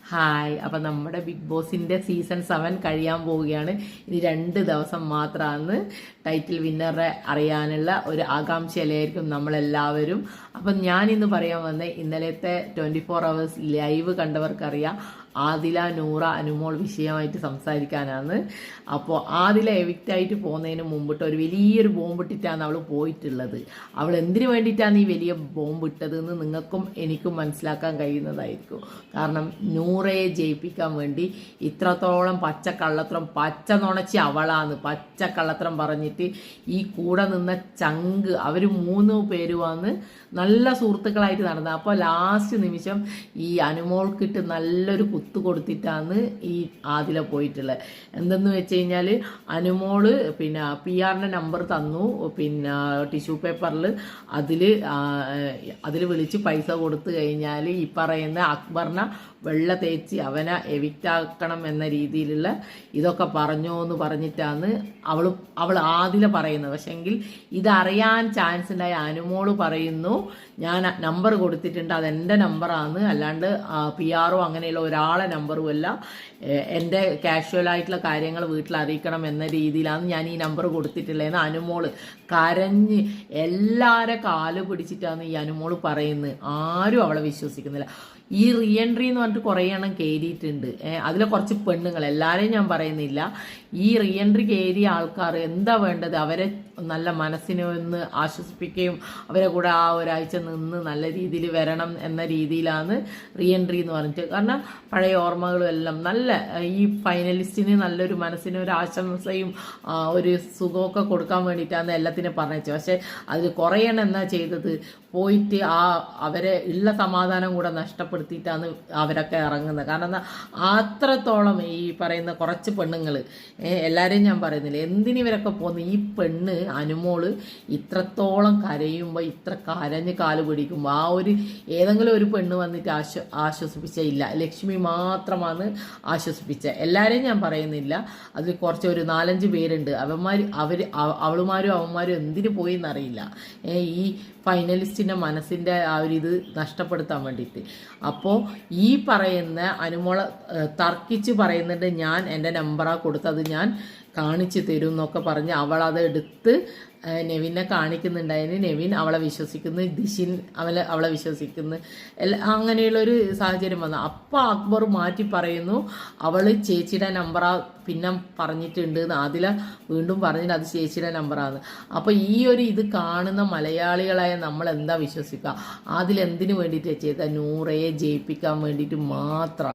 Hi. അപ്പം നമ്മുടെ big ബോസിൻ്റെ സീസൺ 7 കഴിയാൻ പോവുകയാണ്. ഇനി 2 ദിവസം മാത്രമാണ് ടൈറ്റിൽ വിന്നറെ അറിയാനുള്ള ഒരു ആകാംക്ഷയിലായിരിക്കും നമ്മളെല്ലാവരും. അപ്പം ഞാനിന്ന് പറയാൻ വന്ന ഇന്നലത്തെ 24 hours ലൈവ് കണ്ടവർക്കറിയാം ആദില, നൂറ, അനുമോൾ വിഷയമായിട്ട് സംസാരിക്കാനാണ്. അപ്പോൾ ആദില എവിക്റ്റായിട്ട് പോകുന്നതിന് മുമ്പിട്ട് ഒരു വലിയൊരു ബോംബിട്ടിട്ടാണ് അവൾ പോയിട്ടുള്ളത്. അവൾ എന്തിനു വേണ്ടിയിട്ടാണ് ഈ വലിയ ബോംബ് ഇട്ടതെന്ന് നിങ്ങൾക്കും എനിക്കും മനസ്സിലാക്കാൻ കഴിയുന്നതായിരിക്കും. കാരണം നൂറയെ ജയിപ്പിക്കാൻ വേണ്ടി ഇത്രത്തോളം പച്ച നുണച്ചി അവളാണ്. പച്ചക്കള്ളത്രം പറഞ്ഞിട്ട് ഈ കൂടെ നിന്ന ചങ്ക് അവർ 3 പേരുമാണ് നല്ല സുഹൃത്തുക്കളായിട്ട് നടന്നത്. അപ്പോൾ ലാസ്റ്റ് നിമിഷം ഈ അനുമോൾക്കിട്ട് നല്ലൊരു കുത്തു കൊടുത്തിട്ടാണ് ഈ ആദില പോയിട്ടുള്ളത്. എന്തെന്ന് വെച്ച് കഴിഞ്ഞാൽ അനുമോള് പിന്നെ PR നമ്പർ തന്നു, പിന്നെ ടിഷ്യൂ പേപ്പറിൽ അതിൽ വിളിച്ച് പൈസ കൊടുത്തു കഴിഞ്ഞാൽ ഈ പറയുന്ന അക്ബറിനെ വെള്ള തേച്ച് അവനെ എവിക്റ്റാക്കണം എന്ന രീതിയിലുള്ള ഇതൊക്കെ പറഞ്ഞോ എന്ന് പറഞ്ഞിട്ടാണ് അവൾ ആദില പറയുന്നത്. പക്ഷെങ്കിൽ ഇതറിയാൻ ചാൻസ് ഉണ്ടായ അനുമോള് പറയുന്നു ഞാൻ നമ്പർ കൊടുത്തിട്ടുണ്ട്, അതെൻ്റെ നമ്പറാണ്, അല്ലാണ്ട് PR അങ്ങനെയുള്ള ഒരാളെ നമ്പറും അല്ല, എൻ്റെ കാഷ്വലായിട്ടുള്ള കാര്യങ്ങൾ വീട്ടിൽ അറിയിക്കണം എന്ന രീതിയിലാണ് ഞാൻ ഈ നമ്പർ കൊടുത്തിട്ടുള്ളതെന്ന് അനുമോള് കരഞ്ഞ് എല്ലാവരെ കാല് പിടിച്ചിട്ടാണ് ഈ അനുമോള് പറയുന്നത്. ആരും അവളെ വിശ്വസിക്കുന്നില്ല. ഈ റീ എൻട്രി എന്ന് പറഞ്ഞിട്ട് കുറേ എണ്ണം കയറിയിട്ടുണ്ട്. അതിലെ കുറച്ച് പെണ്ണുങ്ങൾ, എല്ലാവരെയും ഞാൻ പറയുന്നില്ല. ഈ റീ എൻട്രി കയറിയ ആൾക്കാർ എന്താ വേണ്ടത്? അവരെ നല്ല മനസ്സിനെ ഒന്ന് ആശ്വസിപ്പിക്കുകയും അവരെ കൂടെ ആ ഒരാഴ്ച നിന്ന് നല്ല രീതിയിൽ വരണം എന്ന രീതിയിലാണ് റീ എൻട്രി എന്ന് പറഞ്ഞിട്ട്. കാരണം പഴയ ഓർമ്മകളും എല്ലാം നല്ല ഈ ഫൈനലിസ്റ്റിന് നല്ലൊരു മനസ്സിന് ഒരു ആശംസയും ഒരു സുഖമൊക്കെ കൊടുക്കാൻ വേണ്ടിയിട്ടാണ് എല്ലാത്തിനും പറഞ്ഞത്. പക്ഷെ അതിൽ കുറേ എണ്ണം എന്താ ചെയ്തത്? പോയിട്ട് അവരെ ഉള്ള സമാധാനം കൂടെ നഷ്ടപ്പെടുത്തിയിട്ടാണ് അവരൊക്കെ ഇറങ്ങുന്നത്. കാരണം എന്താ, അത്രത്തോളം ഈ പറയുന്ന കുറച്ച് പെണ്ണുങ്ങൾ, എല്ലാവരെയും ഞാൻ പറയുന്നില്ല, എന്തിനിവരൊക്കെ പോകുന്നു? ഈ പെണ്ണ് അനുമോള് ഇത്രത്തോളം കരയുമ്പോൾ, ഇത്ര കരഞ്ഞ് കാല് പിടിക്കുമ്പോൾ ആ ഒരു ഏതെങ്കിലും ഒരു പെണ്ണ് വന്നിട്ട് ആശ്വസിപ്പിച്ച ഇല്ല. ലക്ഷ്മി മാത്രമാണ് ആശ്വസിപ്പിച്ച. എല്ലാവരെയും ഞാൻ പറയുന്നില്ല, അതിൽ കുറച്ച് ഒരു 4-5 പേരുണ്ട്. അവളുമാരും അവന്മാരും എന്തിനു പോയി എന്നറിയില്ല. ഈ ഫൈനലിസ്റ്റിൻ്റെ മനസ്സിൻ്റെ ആ ഒരു ഇത് നഷ്ടപ്പെടുത്താൻ വേണ്ടിയിട്ട്. അപ്പോൾ ഈ പറയുന്ന അനുമോളെ തർക്കിച്ച് പറയുന്നുണ്ട്, ഞാൻ എൻ്റെ നമ്പറാണ് കൊടുത്തത്, ഞാൻ കാണിച്ചു തരും എന്നൊക്കെ പറഞ്ഞ് അവളത് എടുത്ത് നെവിനെ കാണിക്കുന്നുണ്ടായിരുന്നു. നെവിൻ അവളെ വിശ്വസിക്കുന്നു, ദിഷിൻ അവളെ വിശ്വസിക്കുന്നു. അങ്ങനെയുള്ളൊരു സാഹചര്യം വന്നു. അപ്പോൾ അക്ബർ മാറ്റി പറയുന്നു അവൾ ചേച്ചിയുടെ നമ്പറാ പിന്നെ പറഞ്ഞിട്ടുണ്ട് എന്ന്. അതില വീണ്ടും പറഞ്ഞിട്ട് അത് ചേച്ചിയുടെ നമ്പറാണ്. അപ്പോൾ ഈ ഒരു ഇത് കാണുന്ന മലയാളികളായ നമ്മൾ എന്താ വിശ്വസിക്കുക? അതിലെന്തിനു വേണ്ടിയിട്ട് ചെയ്ത? നൂറയെ ജയിപ്പിക്കാൻ വേണ്ടിയിട്ട് മാത്രം.